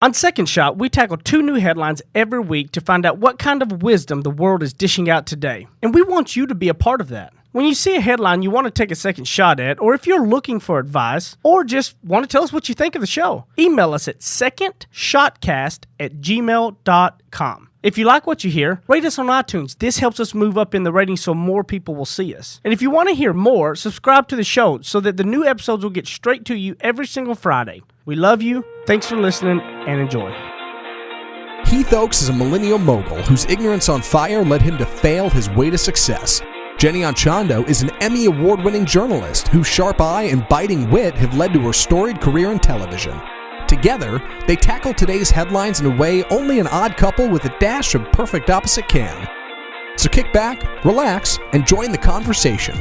On Second Shot, we tackle 2 new headlines every week to find out what kind of wisdom the world is dishing out today. And we want you to be a part of that. When you see a headline you want to take a second shot at, or if you're looking for advice, or just want to tell us what you think of the show, email us at secondshotcast@gmail.com. If you like what you hear, rate us on iTunes. This helps us move up in the ratings so more people will see us. And if you want to hear more, subscribe to the show so that the new episodes will get straight to you every single Friday. We love you. Thanks for listening and enjoy. Heath Oakes is a millennial mogul whose ignorance on fire led him to fail his way to success. Jenny Anchondo is an Emmy award-winning journalist whose sharp eye and biting wit have led to her storied career in television. Together, they tackle today's headlines in a way only an odd couple with a dash of perfect opposite can. So kick back, relax, and join the conversation.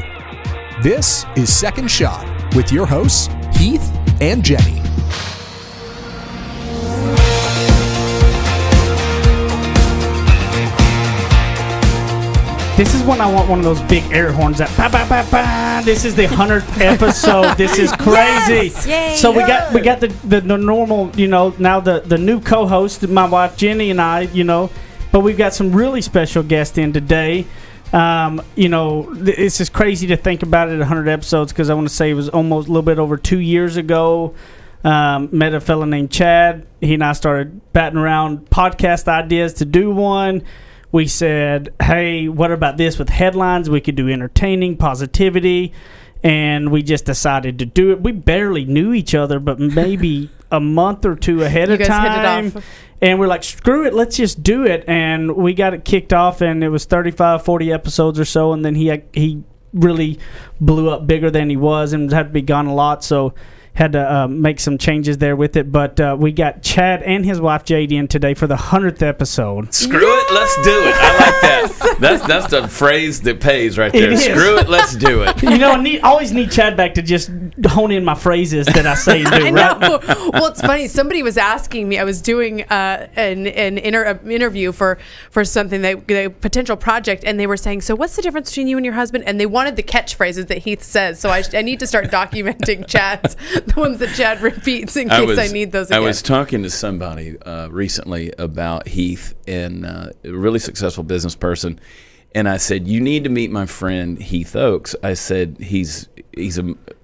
This is Second Shot with your hosts, Heath and Jenny. This is when I want one of those big air horns that ba ba ba ba. This is the 100th episode. This is crazy. Yes! Yay! So we got the normal, now the new co-host, my wife Jenny and I, but we've got some really special guests in today. It's just crazy to think about it, 100 episodes, because I want to say it was almost a little bit over 2 years ago. Met a fella named Chad. He and I started batting around podcast ideas to do one. We said, hey, what about this with headlines? We could do entertaining, positivity, and we just decided to do it. We barely knew each other, but maybe a month or two ahead of time. Hit it off. And we're like, screw it, let's just do it. And we got it kicked off, and it was 35, 40 episodes or so, and then he really blew up bigger than he was and had to be gone a lot, so had to make some changes there with it. But we got Chad and his wife Jade in today for the 100th episode. Screw it, let's do it. I like that. That's the phrase that pays right there. Screw it, let's do it. I always need Chad back to just hone in my phrases that I say and do. I know. Well, it's funny. Somebody was asking me. I was doing an interview for something, a potential project, and they were saying, so what's the difference between you and your husband? And they wanted the catchphrases that Heath says. So I need to start documenting Chad's. The ones that Chad repeats in case I need those again. I was talking to somebody recently about Heath, and a really successful business person, and I said, you need to meet my friend Heath Oakes. I said, he's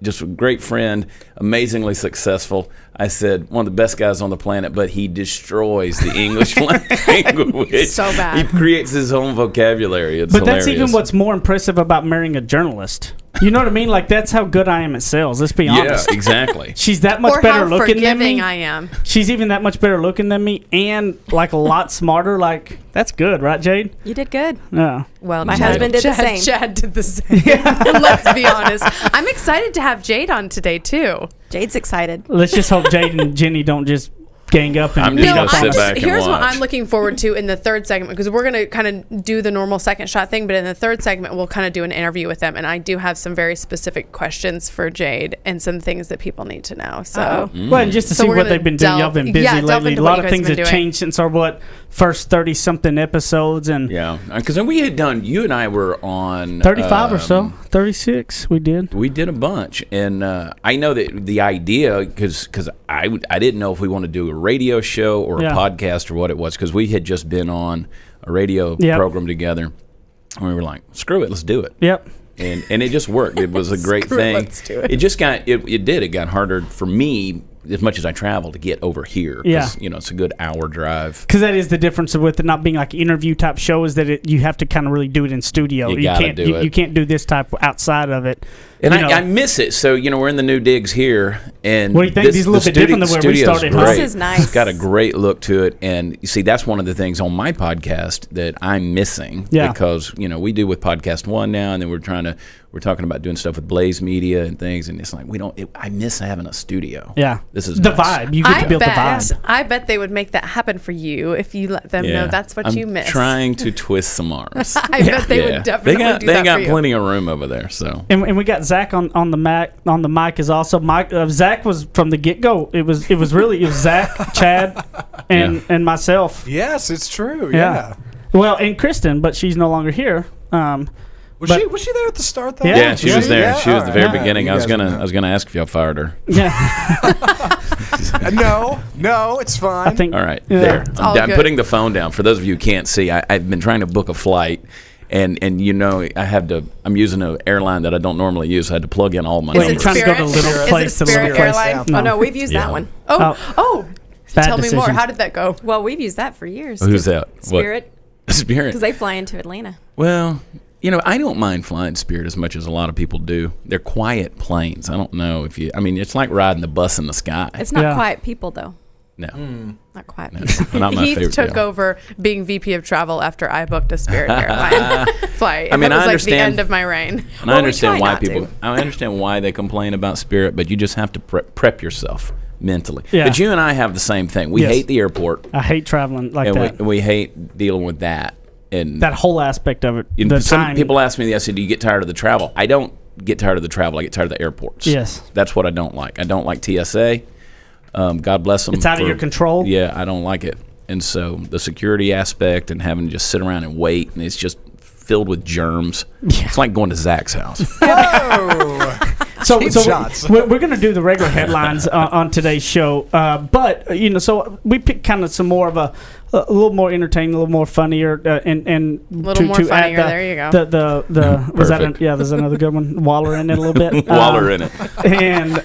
just a great friend, amazingly successful. I said, one of the best guys on the planet, but he destroys the English language. So bad. He creates his own vocabulary. It's hilarious. That's even what's more impressive about marrying a journalist. You know what I mean? Like, that's how good I am at sales. Let's be honest. Yeah, exactly. She's that much better looking than me. I am. She's even that much better looking than me, and like a lot smarter. Like, that's good, right, Jade? You did good. Yeah. Well, my husband did the same. Chad did the same. Let's be honest. I'm excited to have Jade on today too. Jade's excited. Let's just hope Jade and Jenny don't just gang up and sit back and here's watch. what I'm looking forward to in the third segment, because we're going to kind of do the normal second shot thing, but in the third segment we'll kind of do an interview with them, and I do have some very specific questions for Jade and some things that people need to know. So well, and just to see what they've been doing. Y'all been busy lately. A lot of things have changed since our first 30 something episodes, and because we had done, you and I were on 35 or so, 36 we did a bunch, and I know that the idea, because I didn't know if we want to do a radio show or a podcast or what it was, because we had just been on a radio program together, and we were like, screw it, let's do it. And it just worked. It was a great thing. Let's do it. It just got it got harder for me, as much as I travel, to get over here. It's a good hour drive. Because that is the difference with it not being like an interview type show, is that you have to kind of really do it in studio. You can't do it. You can't do this type outside of it. And I miss it. So, we're in the new digs here. And what do you think? These are a little bit different than where we started. This is nice. It's got a great look to it. And you see, that's one of the things on my podcast that I'm missing. Because, we do with Podcast One now, and then we're talking about doing stuff with Blaze Media and things. And it's like, I miss having a studio. Yeah. This is the nice. vibe. You get to build the vibe. I bet they would make that happen for you if you let them know that's what you miss. I'm trying to twist some arms. I bet they would definitely do that for you. They got plenty of room over there. So. And we got Zach on the mic is also Mike. Zach was from the get go. It was Zach, Chad, and myself. Yes, it's true. Yeah. Well, and Kristen, but she's no longer here. Was she there at the start though? Yeah, she was there. Yeah? She was the very All right. beginning. You I was guys gonna ask if y'all fired her. Yeah. No, it's fine. I think. All right, Yeah. there. all I'm good. putting the phone down. For those of you who can't see, I've been trying to book a flight, and I'm using an airline that I don't normally use. I had to plug in all my Is Well, it you're trying numbers. to go to Spirit? little Is place it to little Spirit place. Airline? No. Oh no, we've used Yeah. that one. Bad Tell me more. decision. How did that go? Well, we've used that for years. Who's that? What? Spirit, Spirit. because they fly into Atlanta. Well, I don't mind flying Spirit as much as a lot of people do. They're quiet planes. I don't know if it's like riding the bus in the sky. It's not Yeah. quiet people though. No, Not quiet no, people. not my Heath favorite. took deal. over being VP of travel after I booked a Spirit airline flight. I mean, that was I like the understand- end of my reign. And Well, I we understand try why not to. people. I understand why they complain about Spirit, but you just have to prep yourself mentally. Yeah. But you and I have the same thing. We Yes. hate the airport, I hate traveling like and that. we hate dealing with that. And That whole aspect of it. and The some time. people ask me, I said, "Do you get tired of the travel?" I don't get tired of the travel. I get tired of the airports. Yes. That's what I don't like. I don't like TSA. God bless them. It's out of your control. Yeah, I don't like it. And so the security aspect and having to just sit around and wait, and it's just filled with germs. Yeah. It's like going to Zach's house. Whoa. So Cheap so shots. we're going to do the regular headlines on today's show, but so we picked kind of some more of a little more entertaining, a little more funnier, and Little more funnier, there you go. The was that Perfect. there's another good one. Waller in it a little bit. Waller in it. And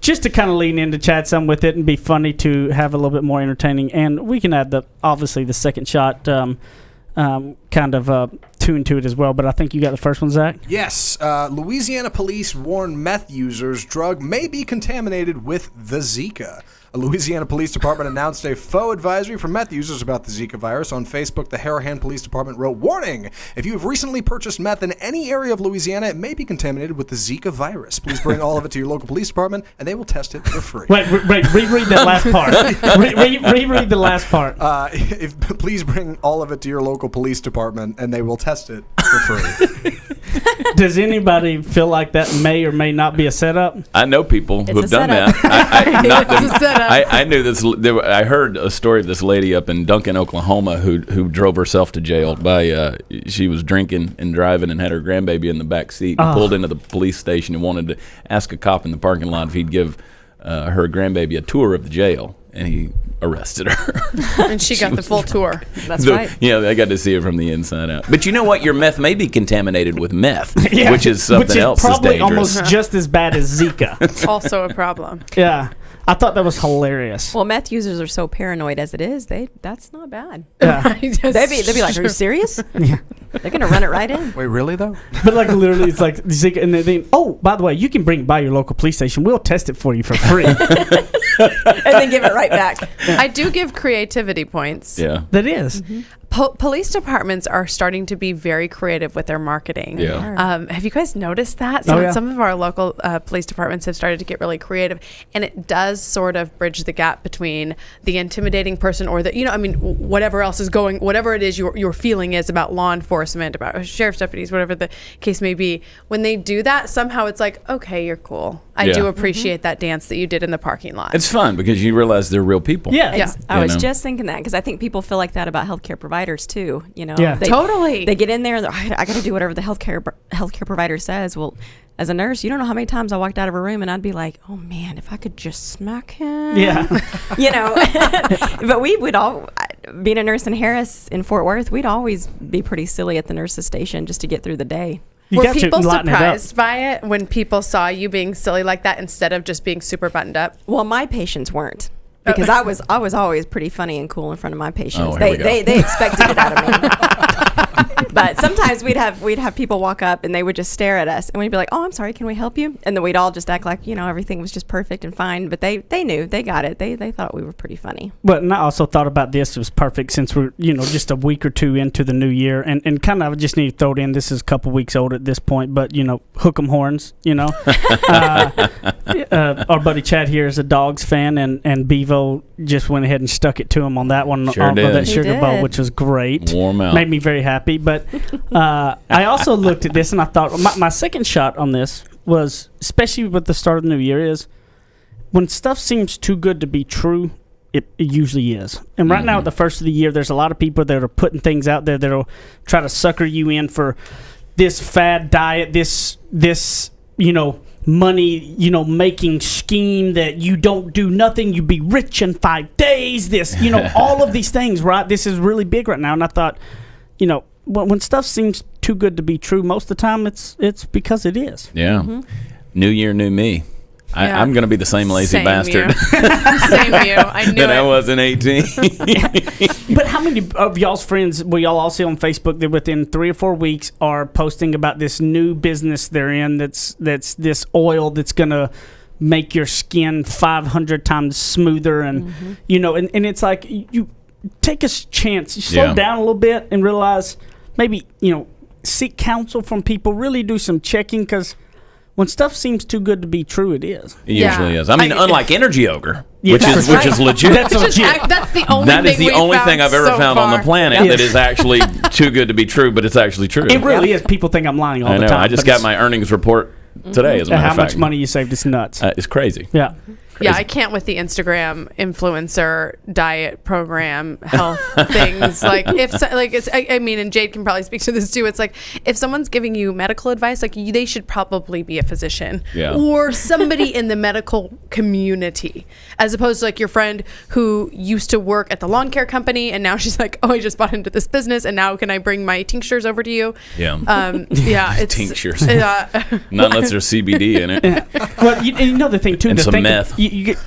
just to kind of lean into chat some with it and be funny to have a little bit more entertaining, and we can add obviously the second shot. Kind of tune to it as well, but I think you got the first one, Zach. Yes, Louisiana police warn meth users drug may be contaminated with the Zika. A Louisiana Police Department announced a faux advisory for meth users about the Zika virus. On Facebook, the Harahan Police Department wrote, "Warning! If you have recently purchased meth in any area of Louisiana, it may be contaminated with the Zika virus. Please bring all of it to your local police department, and they will test it for free." Wait, reread that last part. Reread the last part. Please bring all of it to your local police department, and they will test it for free. Does anybody feel like that may or may not be a setup? I know people who It's have a done setup. that. It's a setup. I knew this. I heard a story of this lady up in Duncan, Oklahoma, who drove herself to jail by she was drinking and driving and had her grandbaby in the back seat and pulled into the police station and wanted to ask a cop in the parking lot if he'd give her grandbaby a tour of the jail, and he arrested her. And she got the full tour. That's right. Yeah, I got to see it from the inside out. But you know what? Your meth may be contaminated with meth, Yeah. which is something else is probably dangerous. almost just as bad as Zika. It's also a problem. Yeah, I thought that was hilarious. Well, meth users are so paranoid as it is. That's not bad. Yeah. They'd be like, "Are you serious? They're gonna run it right in." Wait, really though? But like literally, it's like Zika, and then by the way, you can bring it by your local police station. We'll test it for you for free. And then give it right back. I do give creativity points. Yeah. That is. Police departments are starting to be very creative with their marketing. Yeah. Have you guys noticed that? Oh, yeah. Some of our local police departments have started to get really creative, and it does sort of bridge the gap between the intimidating person or whatever else is going, whatever it is your feeling is about law enforcement, about sheriff's deputies, whatever the case may be. When they do that, somehow it's like, okay, you're cool. I do Yeah. appreciate that dance that you did in the parking lot. It's fun because you realize they're real people. Yeah. Yeah. I was know? just thinking that because I think people feel like that about healthcare providers too. Yeah. Totally. They get in there and I got to do whatever the healthcare provider says. Well, as a nurse, you don't know how many times I walked out of a room and I'd be like, "Oh man, if I could just smack him." Yeah. But we would all, being a nurse in Harris in Fort Worth, we'd always be pretty silly at the nurses station just to get through the day. You Were got to people lighten it up. surprised by it when people saw you being silly like that instead of just being super buttoned up? Well, my patients weren't. Because I was always pretty funny and cool in front of my patients. Oh, here we go. They expected it out of me. But sometimes we'd have people walk up and they would just stare at us and we'd be like, "Oh, I'm sorry, can we help you?" And then we'd all just act like everything was just perfect and fine. But they knew, they got it. They thought we were pretty funny. But and I also thought about this. It was perfect since we're just a week or two into the new year, and kind of just need to throw it in. This is a couple weeks old at this point, but hook 'em horns. Our buddy Chad here is a Dogs fan, and Bevo just went ahead and stuck it to him on that one, Sure on did. that He Sugar Bowl, did. which was great. Warm out. Made me very happy. But I also looked at this and I thought my second shot on this was, especially with the start of the new year, is when stuff seems too good to be true, it usually is. And right now, at the first of the year, there's a lot of people that are putting things out there that'll try to sucker you in for this fad diet, this money, making scheme that you don't do nothing, you be rich in 5 days, this, all of these things, right? This is really big right now. And I thought, when stuff seems too good to be true, most of the time it's because it is. Yeah. New year, new me. Yeah. I'm going to be the same lazy bastard Same you. I knew that it. I was in 18. But how many of y'all's friends will y'all all see on Facebook that within 3 or 4 weeks are posting about this new business they're in that's this oil that's going to make your skin 500 times smoother and, and it's like you take a chance, you slow down a little bit and realize maybe, seek counsel from people, really do some checking because when stuff seems too good to be true, it is. It usually is. I mean, unlike Energy Ogre, Yeah, which that's is legit. That's legit. That's the only That thing is the we've only thing found I've ever so found on far. the planet that is actually too good to be true, but it's actually true. It really is. People think I'm lying all I the know. time. I just but got it's- my earnings report today, as a matter how of fact. much money you saved. It's nuts. It's crazy. Yeah. Yeah, I can't with the Instagram influencer diet program health things. Like I mean, and Jade can probably speak to this too. It's like if someone's giving you medical advice, like they should probably be a physician or somebody in the medical community, as opposed to like your friend who used to work at the lawn care company and now she's like, oh, I just bought into this business and now can I bring my tinctures over to you? Yeah. It's Tinctures. Not unless there's CBD in it. Well, you know the thing too. And the some thing meth.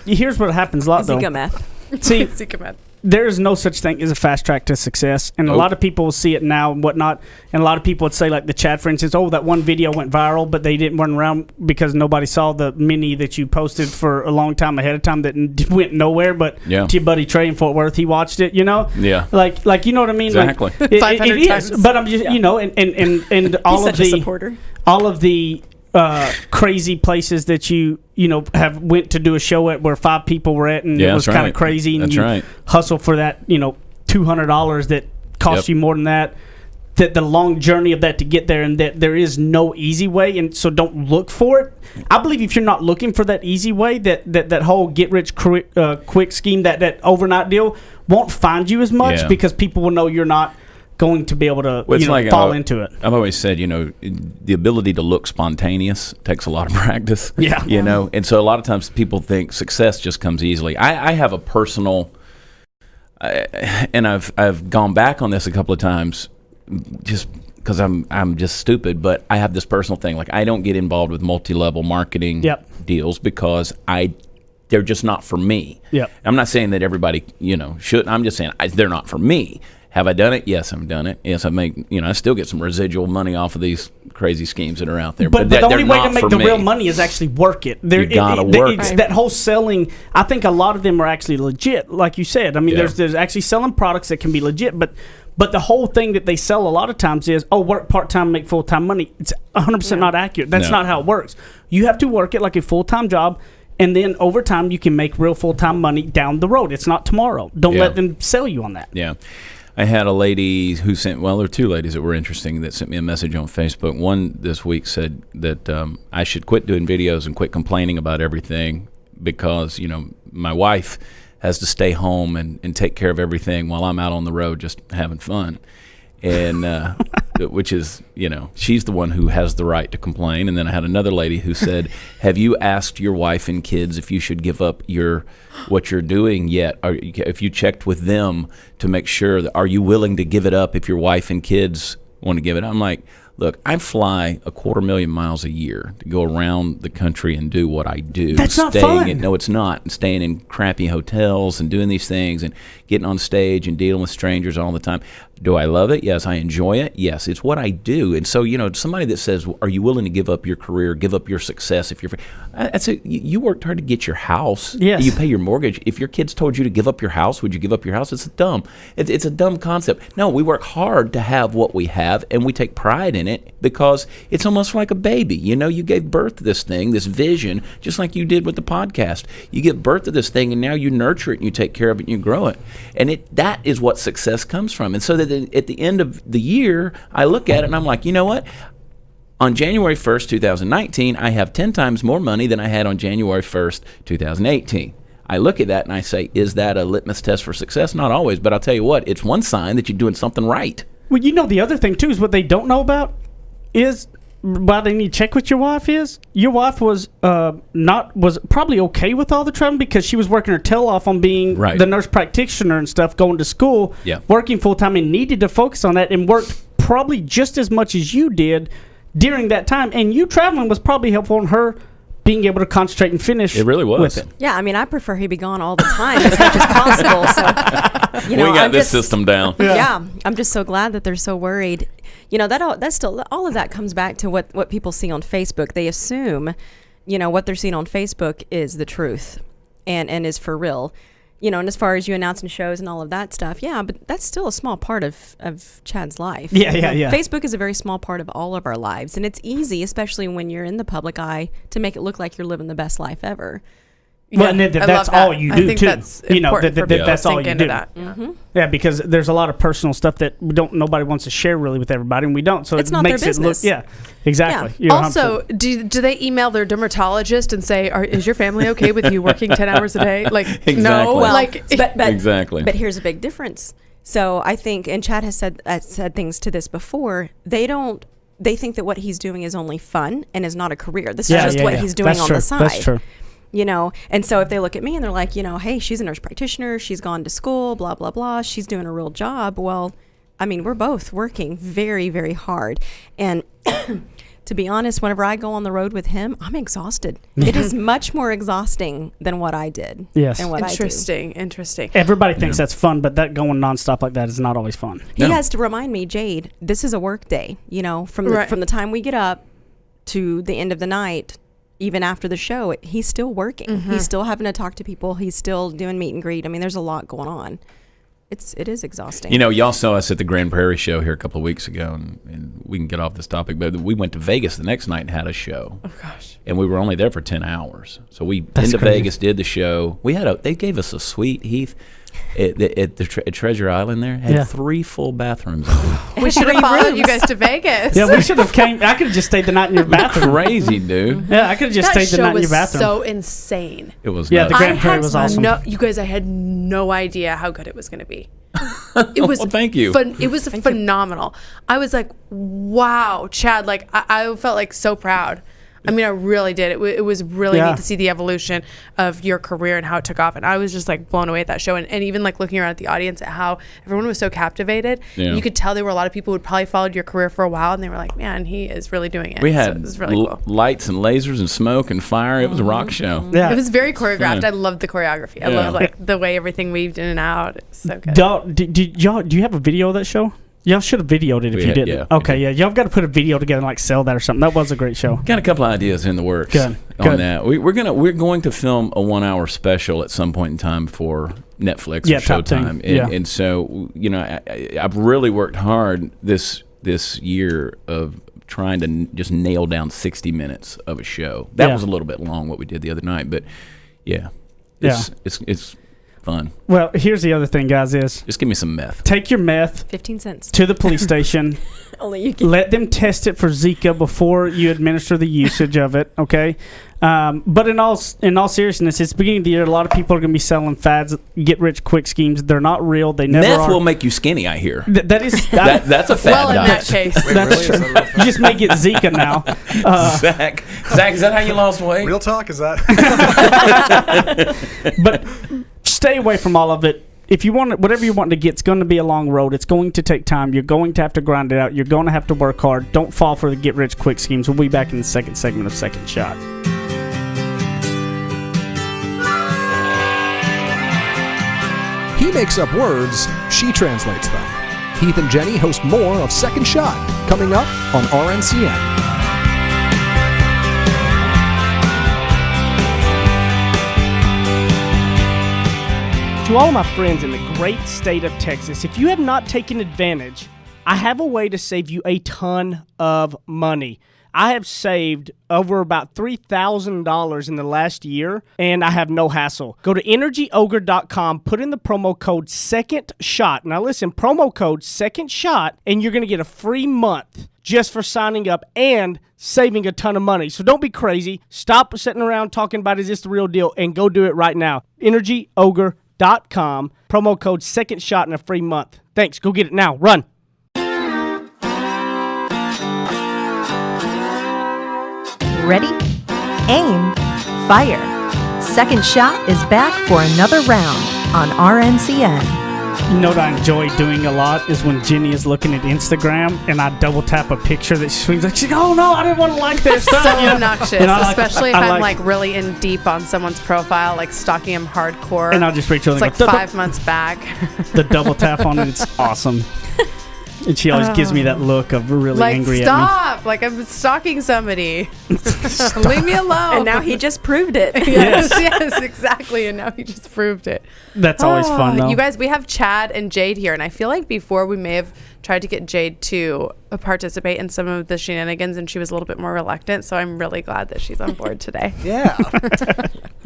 Here's what happens a lot though. Zika meth. See, Zika. there is no such thing as a fast track to success, and a lot of people will see it now and whatnot. And a lot of people would say, like the Chad, for instance, oh, that one video went viral, but they didn't run around because nobody saw the mini that you posted for a long time ahead of time that went nowhere. But to your buddy Trey in Fort Worth, he watched it. Yeah. Like you know what I mean? Exactly. Like, it 500 is, times. but I'm just and all He's of such a the supporter. all of the crazy places that you have went to do a show at where 5 people were at and it was kind of crazy and That's you right. hustle for that $200 that cost you more than that the long journey of that to get there, and that there is no easy way, and so don't look for it. I believe if you're not looking for that easy way, that whole get rich quick scheme, that overnight deal won't find you as much because people will know you're not going to be able to fall into it. I've always said, the ability to look spontaneous takes a lot of practice. Yeah. And so a lot of times people think success just comes easily. I have a personal, and I've gone back on this a couple of times, just because I'm just stupid. But I have this personal thing, like I don't get involved with multi-level marketing deals because they're just not for me. Yep. I'm not saying that everybody should. I'm just saying they're not for me. Have I done it? Yes, I've done it. Yes, I make, I still get some residual money off of these crazy schemes that are out there. But the only way to make the real money is actually work it. You gotta work it's it. that whole selling. I think a lot of them are actually legit, like you said. I mean, there's actually selling products that can be legit, but the whole thing that they sell a lot of times is, work part-time, make full-time money. It's 100% not accurate. That's not how it works. You have to work it like a full-time job, and then over time you can make real full-time money down the road. It's not tomorrow. Don't let them sell you on that. Yeah. I had a lady who there were 2 ladies that were interesting that sent me a message on Facebook. One this week said that I should quit doing videos and quit complaining about everything because, my wife has to stay home and take care of everything while I'm out on the road just having fun. And which is, she's the one who has the right to complain. And then I had another lady who said, have you asked your wife and kids if you should give up what you're doing yet? Or if you checked with them to make sure that, are you willing to give it up if your wife and kids want to give it up? I'm like, look, I fly 250,000 miles a year to go around the country and do what I do. That's not fun. No, it's not. Staying in crappy hotels and doing these things and getting on stage and dealing with strangers all the time. Do I love it? Yes. I enjoy it? Yes. It's what I do. And so, somebody that says, are you willing to give up your career, give up your success? I'd say you worked hard to get your house. Yes. You pay your mortgage. If your kids told you to give up your house, would you give up your house? It's a dumb concept. No, we work hard to have what we have, and we take pride in it because it's almost like a baby. You gave birth to this thing, this vision, just like you did with the podcast. You give birth to this thing, and now you nurture it, and you take care of it, and you grow it. And that is what success comes from. And so that at the end of the year, I look at it, and I'm like, you know what? On January 1st, 2019, I have 10 times more money than I had on January 1st, 2018. I look at that and I say, is that a litmus test for success? Not always, but I'll tell you what, it's one sign that you're doing something right. Well, the other thing too is what they don't know about is why they need to check with your wife is your wife was probably okay with all the traveling because she was working her tail off on being the nurse practitioner and stuff, going to school, working full time, and needed to focus on that and worked probably just as much as you did during that time. And you traveling was probably helpful in her being able to concentrate and finish. It really was. With it. Yeah, I mean, I prefer he be gone all the time as much as possible. So, we got this system down. Yeah, I'm just so glad that they're so worried. That's still all of that comes back to what people see on Facebook. They assume, what they're seeing on Facebook is the truth, and is for real. And as far as you announcing shows and all of that stuff, but that's still a small part of Chad's life. Yeah. Facebook is a very small part of all of our lives, and it's easy, especially when you're in the public eye, to make it look like you're living the best life ever. Well, and that's all you do too. That's that's all you do. Mm-hmm. Yeah, because there's a lot of personal stuff that nobody wants to share really with everybody, and we don't. So it's it not makes their it look. business. Yeah, exactly. Yeah. Also, do they email their dermatologist and say, "Is your family okay with you working 10 hours a day?" Like, Exactly. no, Well, but exactly. But here's a big difference. So I think, and Chad has said things to this before. They think that what he's doing is only fun and is not a career. This is just what he's doing That's on true. the side. That's true. And so if they look at me and they're like, hey, she's a nurse practitioner, she's gone to school, blah, blah, blah, she's doing a real job. Well, I mean, we're both working very, very hard. And to be honest, whenever I go on the road with him, I'm exhausted. It is much more exhausting than what I did. Yes. And what Interesting. Everybody thinks that's fun, but that going nonstop like that is not always fun. He has to remind me, Jade, this is a work day, from the time we get up to the end of the night. Even after the show, he's still working. Mm-hmm. He's still having to talk to people. He's still doing meet and greet. I mean, there's a lot going on. It is exhausting. Y'all saw us at the Grand Prairie show here a couple of weeks ago, and we can get off this topic, but we went to Vegas the next night and had a show. Oh gosh! And we were only there for 10 hours, so we went to Vegas, did the show. They gave us a suite, Heath, at Treasure Island. There had 3 full bathrooms. We should have followed you guys to Vegas. Yeah, we should have came. I could have just stayed the night in your bathroom. Crazy, dude. Yeah, I could have just stayed the night in your bathroom. So insane. It was. Yeah, nuts. the Grand Prairie was awesome. You guys, I had no idea how good it was going to be. It was. Well, thank you. It was phenomenal. I was like, wow, Chad. Like I felt like so proud. I mean, I really did. It was really neat to see the evolution of your career and how it took off. And I was just like blown away at that show. And even like looking around at the audience at how everyone was so captivated. Yeah. You could tell there were a lot of people who had probably followed your career for a while. And they were like, man, he is really doing it. We had it was really cool. Lights and lasers and smoke and fire. It was a rock show. Yeah. It was very choreographed. I loved the choreography. I loved like the way everything weaved in and out. It was so good. Do you have a video of that show? Y'all should have videoed it if you didn't. Yeah, okay, y'all got to put a video together and like sell that or something. That was a great show. Got a couple of ideas in the works on that. We're going to film a 1-hour special at some point in time for Netflix or Showtime. And so I've really worked hard this year of trying to just nail down 60 minutes of a show. That was a little bit long what we did the other night, but it's fun. Well, here's the other thing, guys, is just give me some meth. Take your meth 15 cents to the police station. Only you can. Let them test it for Zika before you administer the usage of it, okay? But in all seriousness, it's the beginning of the year. A lot of people are going to be selling fads, get-rich-quick schemes. They're not real. They never Meth are. will make you skinny, I hear. That's a fad. Well, in that case. That's true. You just may get Zika now. Zach, is that how you lost weight? Real talk, is that? But stay away from all of it. If you want whatever you want to get, it's going to be a long road. It's going to take time. You're going to have to grind it out. You're going to have to work hard. Don't fall for the get-rich-quick schemes. We'll be back in the second segment of Second Shot. He makes up words, she translates them. Heath and Jenny host more of Second Shot, coming up on RNCN. To all of my friends in the great state of Texas, if you have not taken advantage, I have a way to save you a ton of money. I have saved over about $3,000 in the last year, and I have no hassle. Go to energyogre.com, put in the promo code Second Shot. Now listen, promo code Second Shot, and you're going to get a free month just for signing up and saving a ton of money. So don't be crazy. Stop sitting around talking about is this the real deal, and go do it right now. energyogre.com, promo code Second Shot, and a free month. Thanks. Go get it now. Run. Ready? Aim. Fire. Second Shot is back for another round on RNCN. You know what I enjoy doing a lot is when Jenny is looking at Instagram and I double tap a picture that she swings like, oh no, I didn't want to like this. So obnoxious, And I especially if I'm like really in deep on someone's profile, like stalking them hardcore. And I'll just reach over It's and like go, 5 months back. the double tap on it, it's awesome. And she always gives me that look of really Like, angry stop! Like, I'm stalking somebody. Leave me alone. And now he just proved it. yes, yes, exactly. And now he just proved it. at me. That's always fun, though. You guys, we have Chad and Jade here, and I feel like before we may have tried to get Jade to participate in some of the shenanigans, and she was a little bit more reluctant. So I'm really glad that she's on board today. Yeah.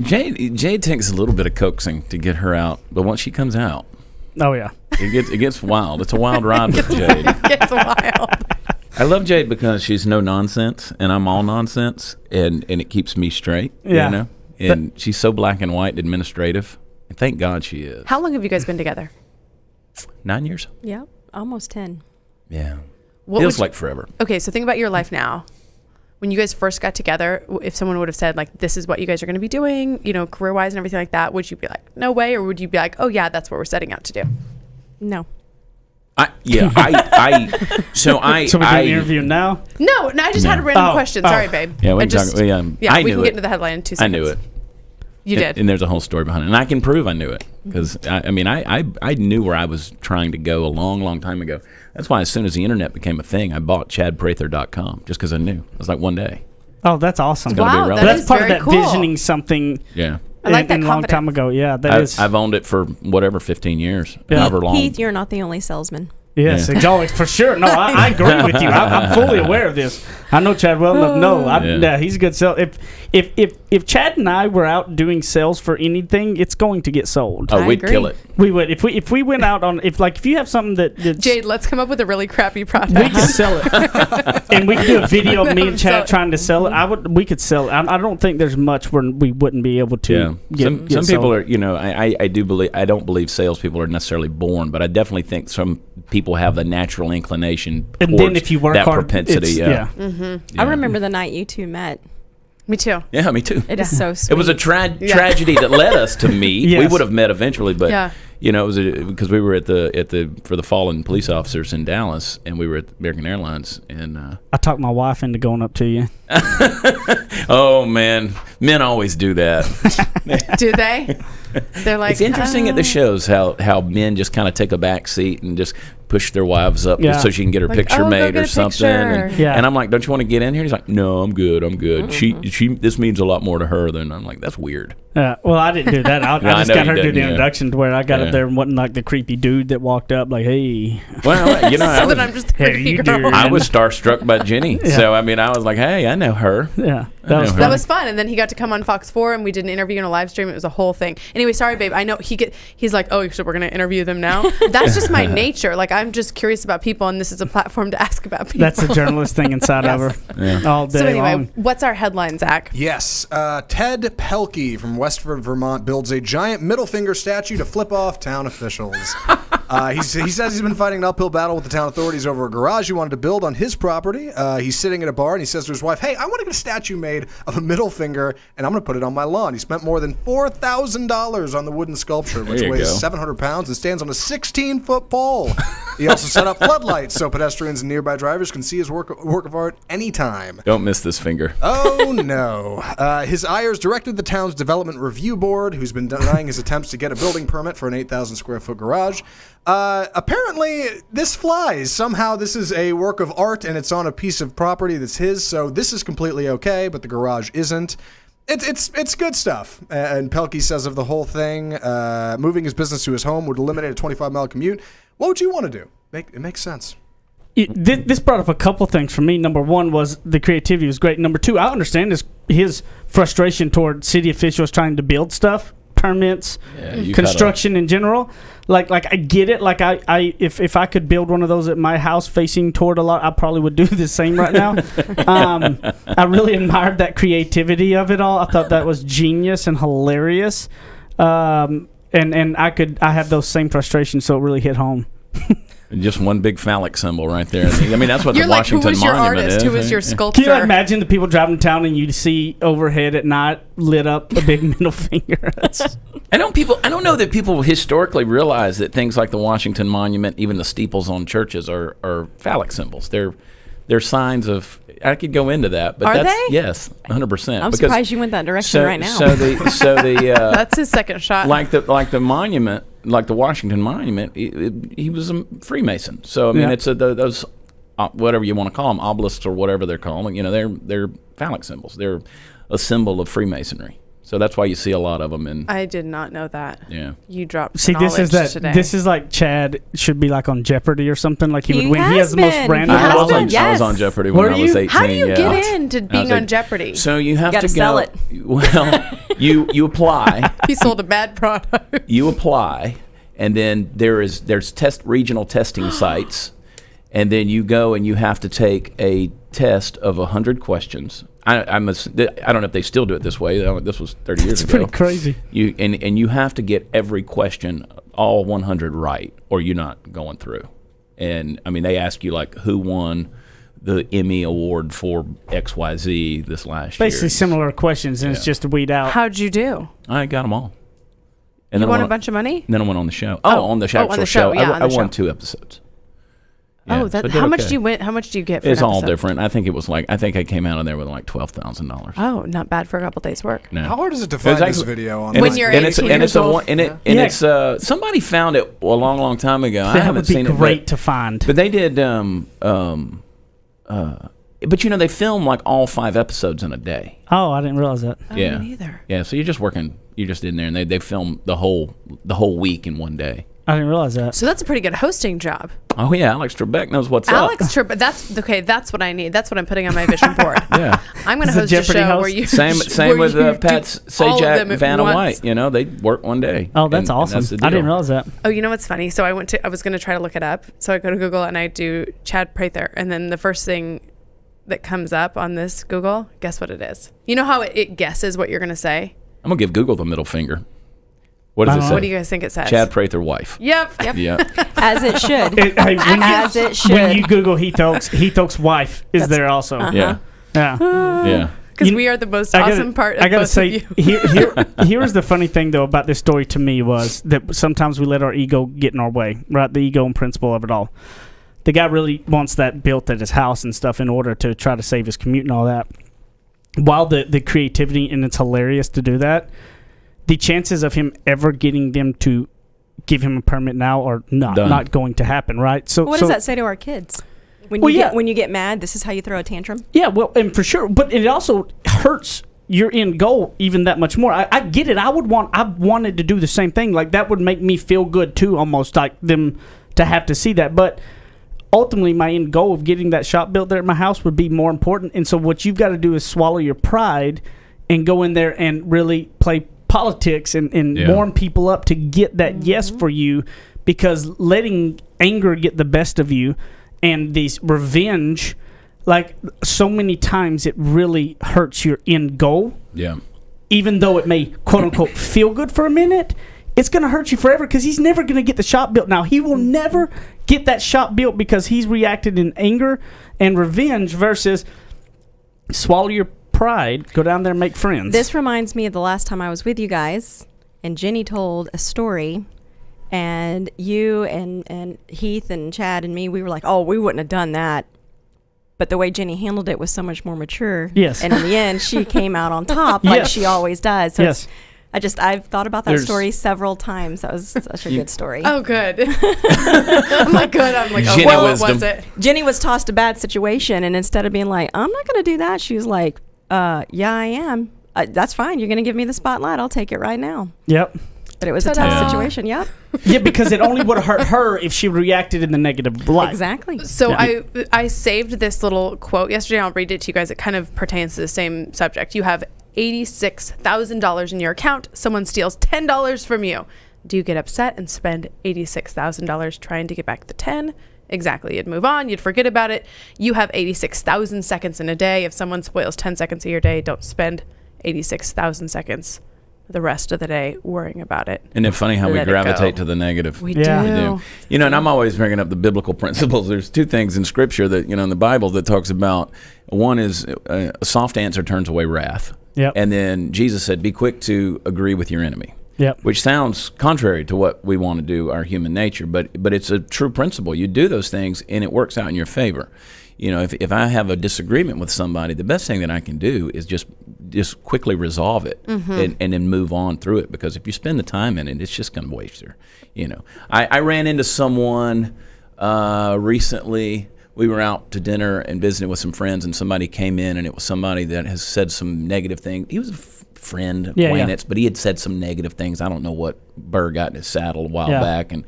Jade takes a little bit of coaxing to get her out, but once she comes out, Oh, yeah. it gets wild. It's a wild ride with Jade. It gets wild. I love Jade because she's no nonsense, and I'm all nonsense, and it keeps me straight. Yeah. You know? And she's so black and white, administrative. And thank God she is. How long have you guys been together? 9 years? Yep, almost 10. Yeah. What Feels would you- like forever. Okay, so think about your life now. When you guys first got together, if someone would have said, like, this is what you guys are going to be doing, you know, career-wise and everything like that, would you be like, no way? Or would you be like, oh, yeah, that's what we're setting out to do? No. So we do an interview now? No, I just had a random question. Sorry, babe. Yeah, we I can just, talk. yeah, I we knew can it. get into the headline in 2 I seconds. knew it. You did. And there's a whole story behind it. And I can prove I knew it. Because, I knew where I was trying to go a long, long time ago. That's why as soon as the internet became a thing, I bought ChadPrather.com just because I knew. It was like one day. Oh, that's awesome. gonna be Wow, relevant. that That's is part of very that cool. visioning something Yeah. I like that a long time ago. Yeah, I've owned it for whatever, 15 years. Yeah. However long. Heath, you're not the only salesman. Yes, Yeah. always for sure. No, I agree with you. I'm fully aware of this. I know Chad well enough. No, Yeah. he's a good sell. If Chad and I were out doing sales for anything, it's going to get sold. Oh, I we'd agree. kill it. We would if we went out on if you have something that's Jade, let's come up with a really crappy product. we could sell it, and we could do a video of me and Sell Chad it. trying to sell it. We could sell it. I don't think there's much where we wouldn't be able to. Yeah. Get, Some get people sold. are, I don't believe salespeople are necessarily born, but I definitely think some people have the natural inclination And towards then if you work that hard, propensity. it's- Yeah. I remember the night you two met. Me too. Yeah, me too. It is so sweet. It was a tragedy that led us to meet. We Yes. would have met eventually, but Yeah. it was because we were at the for the fallen police officers in Dallas, and we were at American Airlines, and I talked my wife into going up to you. oh man, men always do that. Do they? They're like, It's interesting at the shows how men just kind of take a back seat and just push their wives up Yeah. so she can get her Like, picture "Oh, go made get or a something. picture." And, Yeah. and I'm like, don't you want to get in here? He's like, no, I'm good. I'm good. She this means a lot more to her than I'm like, that's weird. Well, I didn't do that. I No, I just know got you her to do didn't, the yeah. introduction to where I got Yeah. up there and wasn't like the creepy dude that walked up like, hey. Well, I so was, then I'm just the Hey, creepy you girl. do. I was starstruck by Jenny. Yeah. So I mean, I was like, hey, I know her. Yeah, I that was know her. That fun. was fun, and then he got to come on Fox 4, and we did an interview and a live stream. It was a whole thing. Anyway, sorry, babe. I know he's like, oh, so we're gonna interview them now. That's just my nature. Like, I'm just curious about people, and this is a platform to ask about people. That's the journalist thing inside of her Yeah. all day So anyway, long. what's our headline, Zach? Yes, Ted Pelkey from Westford, Vermont builds a giant middle finger statue to flip off town officials. He says he's been fighting an uphill battle with the town authorities over a garage he wanted to build on his property. He's sitting at a bar and he says to his wife, hey, I want to get a statue made of a middle finger and I'm going to put it on my lawn. He spent more than $4,000 on the wooden sculpture, which There you weighs go. 700 pounds and stands on a 16-foot pole. He also set up floodlights so pedestrians and nearby drivers can see his work of art anytime. Don't miss this finger. Oh, no. His ires directed the town's development review board, who's been denying his attempts to get a building permit for an 8,000 square foot garage. Apparently, this flies. Somehow, this is a work of art, and it's on a piece of property that's his, so this is completely okay, but the garage isn't. It's good stuff. And Pelkey says of the whole thing, moving his business to his home would eliminate a 25-mile commute. What would you want to do? It makes sense. This brought up a couple things for me. Number one was the creativity was great. Number two, I understand his frustration toward city officials trying to build stuff, permits, construction in general. Like I get it. Like if I could build one of those at my house facing toward a lot, I probably would do the same right now. I really admired that creativity of it all. I thought that was genius and hilarious. And I have those same frustrations, so it really hit home. Just one big phallic symbol right there. I mean, that's what You're the like, Washington who was your Monument artist? is. Who was your sculptor? Can you imagine the people driving to town and you see overhead at night lit up a big middle finger? I don't know that people historically realize that things like the Washington Monument, even the steeples on churches, are phallic symbols. They're signs of. I could go into that, but Are that's they? Yes, 100%. I'm surprised you went that direction right now. So the That's his second shot. like the monument, like the Washington Monument, he was a Freemason. So I mean, it's those whatever you want to call them, obelisks or whatever they're calling. You know, they're phallic symbols. They're a symbol of Freemasonry. So that's why you see a lot of them. And I did not know that. Yeah. You dropped See, knowledge today. This is like Chad should be like on Jeopardy or something. Like he would win. He has has the most been. random. He has I been. Yes. was on Jeopardy when Were I was you? 18. How do you yeah. get into I was being like- on Jeopardy? So you have gotta to sell go. it. Well, you apply. He sold a bad product. You apply, and then there's regional testing sites, and then you go and you have to take a test of 100 questions. I don't know if they still do it this way. This was 30 years It's ago. pretty crazy. And you have to get every question, all 100 right, or you're not going through. And I mean, they ask you like who won the Emmy Award for XYZ this last Basically year. similar questions, and it's just to weed out. How'd you do? I got them all. And You then I won a went- bunch of money? Then I went on the show. Oh. On the Oh, on actual the show, yeah, on I the won show. 2 episodes. Oh, Yeah, so I did how much okay. do you win? How much do you get for It's an all episode? different. I think I came out of there with like $12,000. Oh, not bad for a couple days' work. No. How hard is it to find this actually- video on? And When it's- you're and it's 18 and it's years a old? one and it and it's somebody found it a long time ago. I that haven't would be seen it, great to find. but they did but you know they film like all 5 episodes in a day. Oh, I didn't realize that. Yeah. Me neither. Yeah, so you're just in there and they film the whole week in one day. I didn't realize that. So that's a pretty good hosting job. Oh yeah, Alex Trebek knows what's Alex up. Tripp, that's okay. That's what I need. That's what I'm putting on my vision board. Yeah. I'm going to Is it host a Jeopardy show host? where you Same where with you Pat do all of them Sajak, at Vanna once. White. You know, they work one day. Oh, that's And awesome. the I didn't deal. realize that. Oh, you know what's funny? So I was going to try to look it up. So I go to Google and I do Chad Prather, and then the first thing that comes up on this Google, guess what it is? You know how it guesses what you're going to say? I'm gonna give Google the middle finger. What does it say? What do you guys think it says? Chad Prather wife. Yep. Yeah. As it should. Hey, As it should. when you Google Heath Oak's wife is there also. Yeah. Yeah. Yeah. Because You- we are the most I gotta- awesome part of I gotta both say, of you. here's the funny thing though about this story to me was that sometimes we let our ego get in our way, right? The ego and principle of it all. The guy really wants that built at his house and stuff in order to try to save his commute and all that. While the creativity, and it's hilarious to do that, the chances of him ever getting them to give him a permit now are not going to happen, right? So What does that say to our kids? When you get mad, this is how you throw a tantrum? Yeah, well, and for sure, but it also hurts your end goal even that much more. I get it. I wanted to do the same thing. Like that would make me feel good too, almost like them to have to see that. But ultimately, my end goal of getting that shop built there at my house would be more important. And so what you've got to do is swallow your pride and go in there and really play politics and warm people up to get that yes for you, because letting anger get the best of you and these revenge, like so many times it really hurts your end goal. Yeah. Even though it may quote unquote feel good for a minute, it's going to hurt you forever because he's never going to get the shop built. Now, he will never get that shop built because he's reacted in anger and revenge versus swallow your pride, go down there and make friends. This reminds me of the last time I was with you guys, and Jenny told a story, and you and Heath and Chad and me, we were like, oh, we wouldn't have done that. But the way Jenny handled it was so much more mature. Yes. And in the end, she came out on top like Yes. she always does. So Yes. I've thought about that There's- story several times. That was such a good story. Oh, good. I'm like, good. I'm like, oh, Jenny well, wisdom. what was it? Jenny was tossed a bad situation, and instead of being like, I'm not going to do that, she was like, yeah, I am. That's fine. You're going to give me the spotlight. I'll take it right now. Yep. But it was a Ta-da. tough situation. Yep. Yeah, because it only would have hurt her if she reacted in the negative light. Exactly. So Yeah. I saved this little quote yesterday. I'll read it to you guys. It kind of pertains to the same subject. You have $86,000 in your account. Someone steals $10 from you. Do you get upset and spend $86,000 trying to get back the 10? Exactly. You'd move on. You'd forget about it. You have 86,000 seconds in a day. If someone spoils 10 seconds of your day, don't spend 86,000 seconds the rest of the day worrying about it. Isn't it funny how we Let it gravitate go. to the negative? We Yeah. do. We do. You know, and I'm always bringing up the biblical principles. There's two things in Scripture that, in the Bible that talks about. One is a soft answer turns away wrath. Yep. And then Jesus said, be quick to agree with your enemy. Yep. Which sounds contrary to what we want to do, our human nature, but it's a true principle. You do those things, and it works out in your favor. If I have a disagreement with somebody, the best thing that I can do is just quickly resolve it and then move on through it. Because if you spend the time in it, it's just going to waste your. I ran into someone recently. We were out to dinner and visiting with some friends, and somebody came in, and it was somebody that has said some negative thing. He was a friend, acquaintance, but he had said some negative things. I don't know what burr got in his saddle a while back, and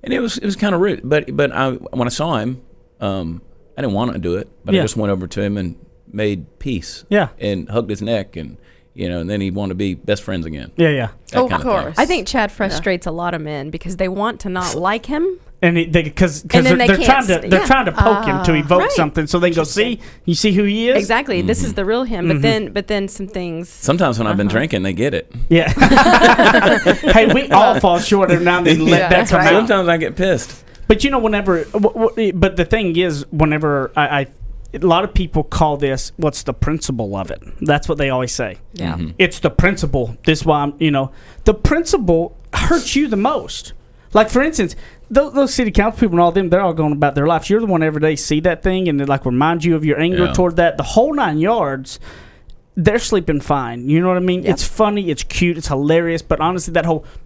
it was kind of rude. But when I saw him, I didn't want to do it, but I just went over to him and made peace. Yeah. And hugged his neck, and and then he wanted to be best friends again. Yeah, yeah. That Of kind course. thing. I think Chad frustrates a lot of men because they want to not like him. And because And then they're they trying can't to trying to poke him to evoke right. something, so they can go, see, you see who he is. Exactly. This is the real him. But then some things. Sometimes when I've been drinking, they get it. Yeah. Hey, we all fall short every now and then. Let that come out. Sometimes I get pissed. But whenever, but the thing is, whenever I a lot of people call this, what's the principle of it? That's what they always say. Yeah. It's the principle. This is why the principle hurts you the most. Like, for instance, those city council people and all them, they're all going about their lives. You're the one every day see that thing and it remind you of your anger toward that. The whole 9 yards. They're sleeping fine. You know what I mean? Yep. It's funny, it's cute, it's hilarious, but honestly,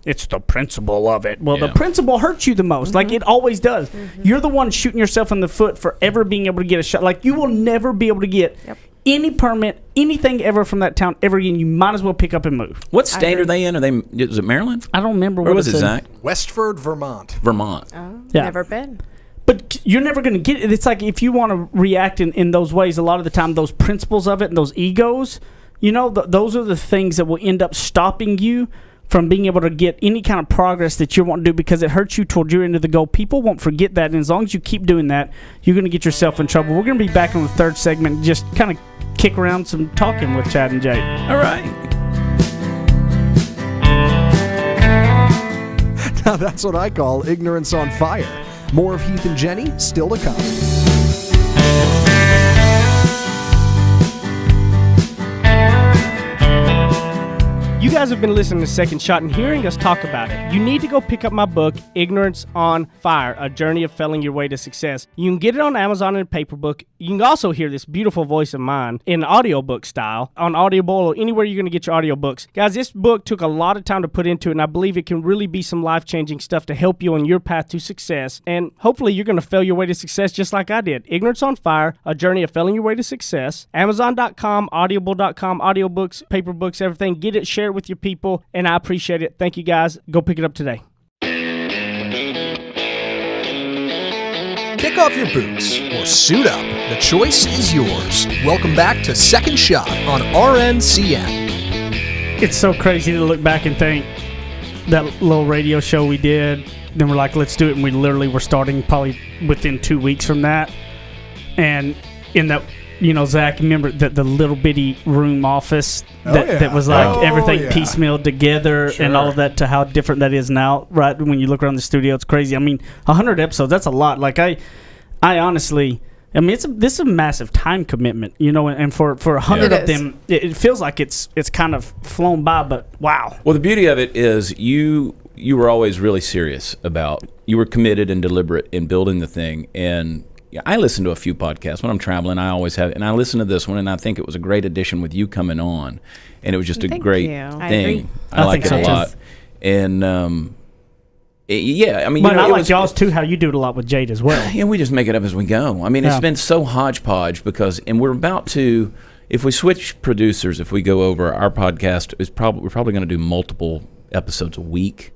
it's the principle of it. Well, the principle hurts you the most. Like, it always does. You're the one shooting yourself in the foot for ever being able to get a shot. Like, you will never be able to get any permit, anything ever from that town ever again. You might as well pick up and move. What state are they in? Is it Maryland? I don't remember Where what was it, said. Zach? Westford, Vermont. Vermont. Yeah. Never been. But you're never going to get it. It's like if you want to react in those ways, a lot of the time, those principles of it and those egos, those are the things that will end up stopping you from being able to get any kind of progress that you want to do because it hurts you toward your end of the goal. People won't forget that, and as long as you keep doing that, you're going to get yourself in trouble. We're going to be back on the third segment, just kind of kick around some talking with Chad and Jade. All right. Now that's what I call ignorance on fire. More of Heath and Jenny still to come. You guys have been listening to Second Shot and hearing us talk about it. You need to go pick up my book, Ignorance on Fire, A Journey of Failing Your Way to Success. You can get it on Amazon in a paper book. You can also hear this beautiful voice of mine in audiobook style on Audible or anywhere you're going to get your audiobooks. Guys, this book took a lot of time to put into it, and I believe it can really be some life-changing stuff to help you on your path to success. And hopefully you're going to fail your way to success just like I did. Ignorance on Fire, A Journey of Failing Your Way to Success. Amazon.com, Audible.com, audiobooks, paper books, everything. Get it, share it with your people, and I appreciate it. Thank you, guys. Go pick it up today. Kick off your boots or suit up. The choice is yours. Welcome back to Second Shot on RNCN. It's so crazy to look back and think that little radio show we did, then we're like, let's do it, and we literally were starting probably within 2 weeks from that. And in that, Zach, remember the little bitty room office that was like everything piecemealed together and all of that to how different that is now, right? When you look around the studio, it's crazy. I mean, 100 episodes, that's a lot. Like, I honestly, this is a massive time commitment, and for 100 of them, it feels like it's kind of flown by, but wow. Well, the beauty of it is you were always really serious you were committed and deliberate in building the thing. And I listen to a few podcasts when I'm traveling. I always have, and I listen to this one, and I think it was a great addition with you coming on, and it was just a great thing. I like it a lot, and I mean, but I like y'all's too. How you do it a lot with Jade as well. And we just make it up as we go. I mean, it's been so hodgepodge and we're about to. If we switch producers, if we go over our podcast, we're probably going to do multiple episodes a week,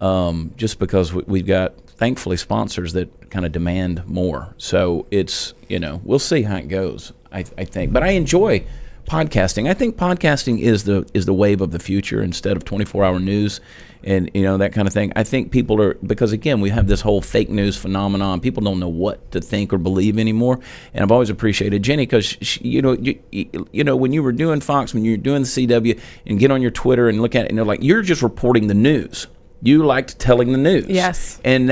just because we've got, thankfully, sponsors that kind of demand more. So it's, we'll see how it goes, I think. But I enjoy podcasting. I think podcasting is the wave of the future instead of 24-hour news and that kind of thing. I think people are, because again, we have this whole fake news phenomenon. People don't know what to think or believe anymore. And I've always appreciated Jenny because when you were doing Fox, when you were doing the CW, and get on your Twitter and look at it, and they're like, you're just reporting the news. You liked telling the news. Yes. And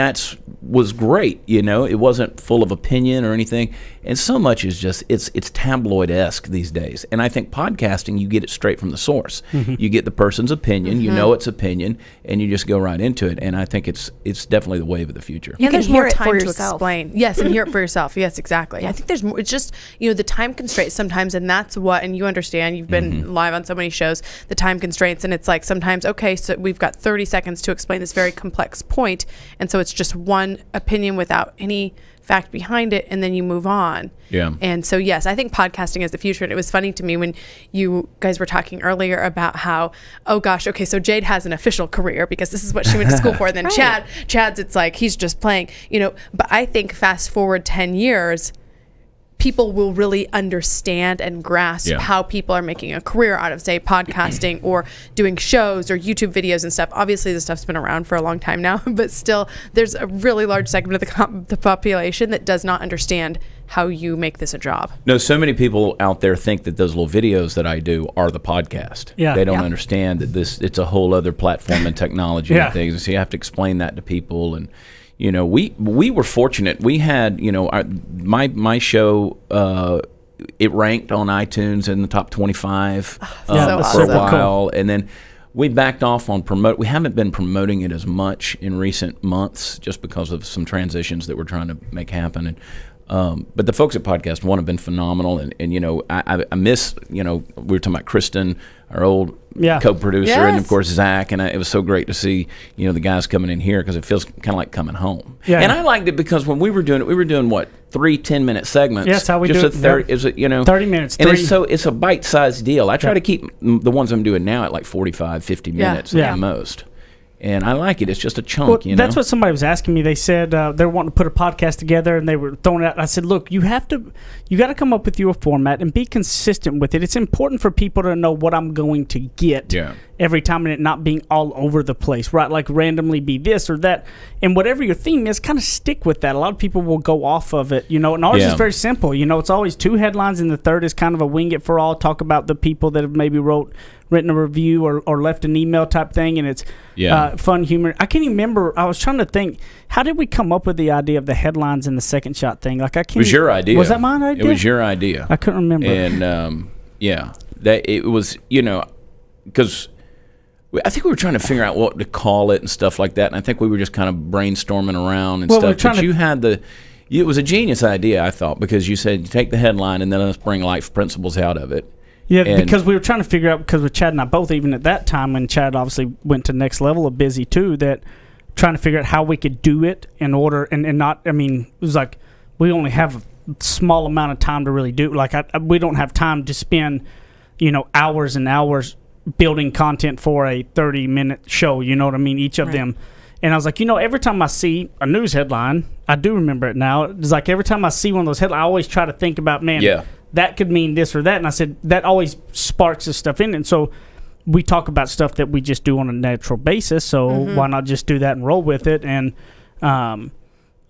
was great, It wasn't full of opinion or anything. And so much is just, it's tabloid-esque these days. And I think podcasting, you get it straight from the source. Mm-hmm. You get the person's opinion, it's opinion, and you just go right into it. And I think it's definitely the wave of the future. Yeah, there's more time to yourself. explain. Yes, and hear it for yourself. Yes, exactly. I think there's more. It's just, the time constraints sometimes, and that's what, and you understand, you've been live on so many shows, the time constraints, and it's like sometimes, okay, so we've got 30 seconds to explain this very complex point, and so it's just one opinion without any fact behind it, and then you move on. Yeah. And so, yes, I think podcasting is the future. And it was funny to me when you guys were talking earlier about how, oh gosh, okay, so Jade has an official career because this is what she went to school for. And then Right. Chad's, it's like he's just playing, but I think fast forward 10 years, people will really understand and grasp how people are making a career out of, say, podcasting or doing shows or YouTube videos and stuff. Obviously, this stuff's been around for a long time now, but still, there's a really large segment of the population that does not understand how you make this a job. No, so many people out there think that those little videos that I do are the podcast. Yeah. They don't understand that it's a whole other platform and technology and things. So you have to explain that to people. And we were fortunate. We had, my show, it ranked on iTunes in the top 25 for awesome. a while. And then we backed off on promote. We haven't been promoting it as much in recent months just because of some transitions that we're trying to make happen. And but the folks at Podcast One have been phenomenal. And I miss, we were talking about Kristen, our old co-producer, and of course Zach, and it was so great to see the guys coming in here because it feels kind of like coming home. Yeah, and I liked it because when we were doing what 3 10-minute segments. Yes, how we just do it. 30 minutes, and it's a bite-sized deal. I try to keep the ones I'm doing now at like 45, 50 minutes at the most. And I like it. It's just a chunk, That's what somebody was asking me. They said they were wanting to put a podcast together, and they were throwing it out. I said, look, you got to come up with your format and be consistent with it. It's important for people to know what I'm going to get every time, and it not being all over the place, right? Like randomly be this or that. And whatever your theme is, kind of stick with that. A lot of people will go off of it, and ours is very simple. It's always 2 headlines, and the third is kind of a wing it for all, talk about the people that have maybe written a review or left an email type thing, and it's fun humor. I can't even remember. I was trying to think, how did we come up with the idea of the headlines and the second shot thing? Like, I can't. It was your idea. Was that mine idea? It was your idea. I couldn't remember. And that it was because I think we were trying to figure out what to call it and stuff like that. And I think we were just kind of brainstorming around and stuff. But you had it was a genius idea, I thought, because you said you take the headline and then let's bring life principles out of it. Yeah, because we were trying to figure out, because with Chad and I both, even at that time when Chad obviously went to next level of busy too, that trying to figure out how we could do it in order and not, it was like we only have a small amount of time to really do it. Like we don't have time to spend, hours and hours building content for a 30-minute show, you know what I mean, each of them. And I was like, every time I see a news headline, I do remember it now. It's like every time I see one of those headlines, I always try to think about, that could mean this or that. And I said, that always sparks this stuff in. And so we talk about stuff that we just do on a natural basis. So why not just do that and roll with it? And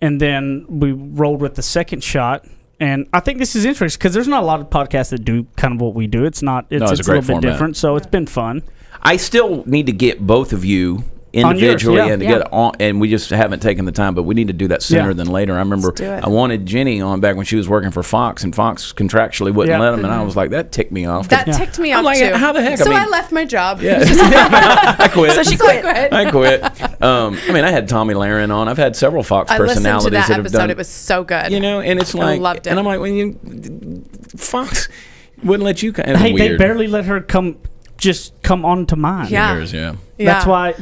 then we rolled with the second shot. And I think this is interesting because there's not a lot of podcasts that do kind of what we do. It's a little bit different. So it's been fun. I still need to get both of you individually and together and we just haven't taken the time, but we need to do that sooner than later. I remember I wanted Jenny on back when she was working for Fox, and Fox contractually wouldn't let them, and I was like, that ticked me off. That ticked me off like, too. How the heck? So I left my job. I quit. So she quit. I quit. I had Tommy Lahren on. I've had several Fox personalities that have episode. Done. It was so good. And it's like, I loved it. And I'm like, Fox wouldn't let you. They barely let her come onto mine. That's why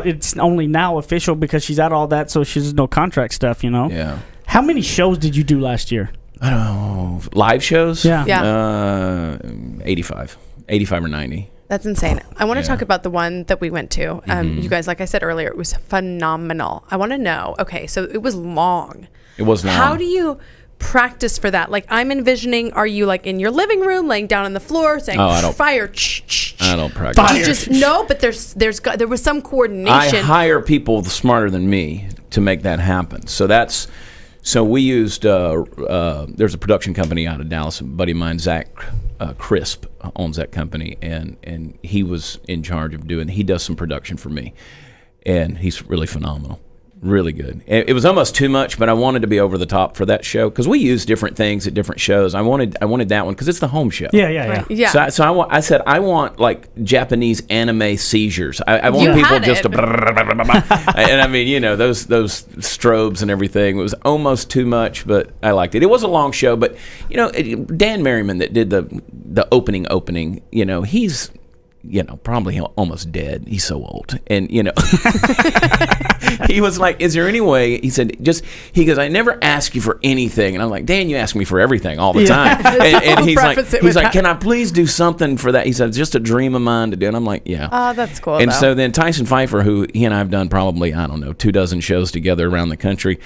it's only now official, because she's out all that, so she's no contract stuff, Yeah. How many shows did you do last year? I don't know. Live shows? 85 or 90. That's insane. I want to Yeah. talk about the one that we went to. You guys, like I said earlier, it was phenomenal. I want to know, okay, so it was long. It was long. How do you practice for that? Like, I'm envisioning, are you like in your living room, laying down on the floor, saying fire? I don't practice. You just no, but there was some coordination. I hire people smarter than me to make that happen. So we used there's a production company out of Dallas. A buddy of mine, Zach Crisp, owns that company, and he was in charge of he does some production for me, and he's really phenomenal. Really good. It was almost too much, but I wanted to be over the top for that show because we use different things at different shows. I wanted that one because it's the home show. Yeah. Yeah. So I said I want like Japanese anime seizures. I want You people had just it. to and I mean, those strobes and everything. It was almost too much, but I liked it. It was a long show, but Dan Merriman that did the opening, he's probably almost dead. He's so old. And, he was like, is there any way, he said, he goes, I never ask you for anything. And I'm like, Dan, you ask me for everything all the time. And he's like, can I please do something for that? He said, it's just a dream of mine to do. And I'm like, yeah. Oh, that's cool. And so then Tyson Pfeiffer, who he and I have done probably, 24 shows together around the country,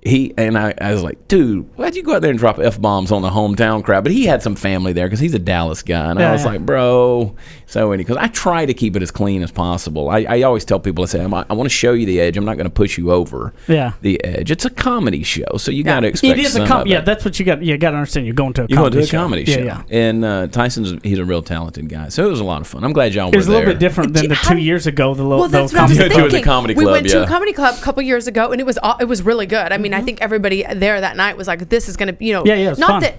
I was like, dude, why'd you go out there and drop F-bombs on the hometown crowd? But he had some family there because he's a Dallas guy. And I was like, bro. So, because I try to keep it as clean as possible. I always tell people, I say, I want to show you the edge. I'm not going to push you over the edge. It's a comedy show, so you got to expect it is some a of it. Yeah, that's what you got to understand. You're going to a You're comedy going to show. a comedy show. Yeah. And he's a real talented guy. So it was a lot of fun. I'm glad y'all were there. It was a little bit different than the 2 years ago. That's what I was You went to thinking. the comedy We club, went to yeah. a comedy club a couple years ago, and it was really good. I mean, I think everybody there that night was like, this is going to be, it was not fun. that